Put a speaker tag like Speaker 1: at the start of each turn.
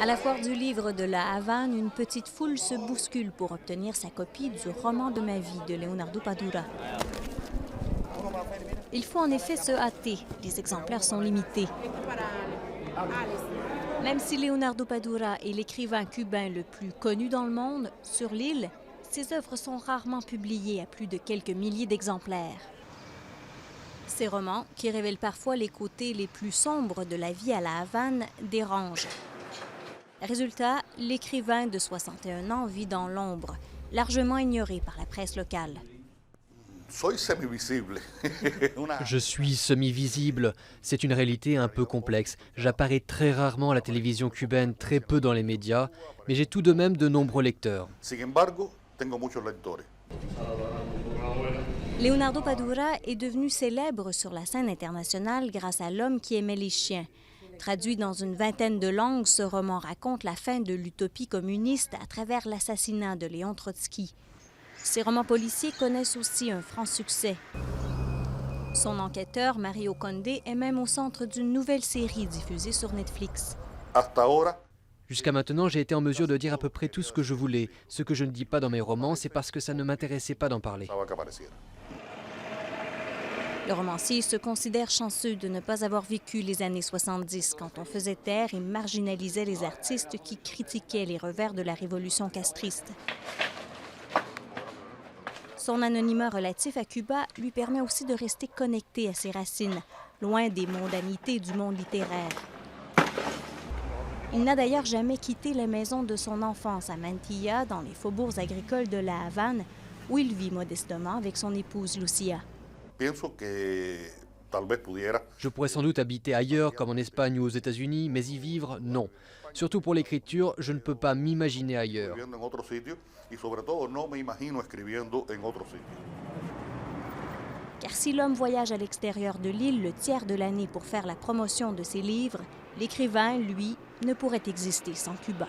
Speaker 1: À la foire du livre de La Havane, une petite foule se bouscule pour obtenir sa copie du roman de ma vie de Leonardo Padura. Il faut en effet se hâter, les exemplaires sont limités. Même si Leonardo Padura est l'écrivain cubain le plus connu dans le monde, sur l'île, ses œuvres sont rarement publiées à plus de quelques milliers d'exemplaires. Ces romans, qui révèlent parfois les côtés les plus sombres de la vie à La Havane, dérangent. Résultat, l'écrivain de 61 ans vit dans l'ombre, largement ignoré par la presse locale.
Speaker 2: Je suis semi-visible. C'est une réalité un peu complexe. J'apparais très rarement à la télévision cubaine, très peu dans les médias, mais j'ai tout de même de nombreux lecteurs.
Speaker 1: Leonardo Padura est devenu célèbre sur la scène internationale grâce à L'homme qui aimait les chiens. Traduit dans une vingtaine de langues, ce roman raconte la fin de l'utopie communiste à travers l'assassinat de Léon Trotsky. Ses romans policiers connaissent aussi un franc succès. Son enquêteur, Mario Conde, est même au centre d'une nouvelle série diffusée sur Netflix.
Speaker 2: Jusqu'à maintenant, j'ai été en mesure de dire à peu près tout ce que je voulais. Ce que je ne dis pas dans mes romans, c'est parce que ça ne m'intéressait pas d'en parler.
Speaker 1: Le romancier se considère chanceux de ne pas avoir vécu les années 70, quand on faisait taire et marginalisait les artistes qui critiquaient les revers de la révolution castriste. Son anonymat relatif à Cuba lui permet aussi de rester connecté à ses racines, loin des mondanités du monde littéraire. Il n'a d'ailleurs jamais quitté la maison de son enfance à Mantilla, dans les faubourgs agricoles de La Havane, où il vit modestement avec son épouse Lucia.
Speaker 2: Je pourrais sans doute habiter ailleurs, comme en Espagne ou aux États-Unis, mais y vivre, non. Surtout pour l'écriture, je ne peux pas m'imaginer ailleurs.
Speaker 1: Car si l'homme voyage à l'extérieur de l'île le tiers de l'année pour faire la promotion de ses livres, l'écrivain, lui, ne pourrait exister sans Cuba.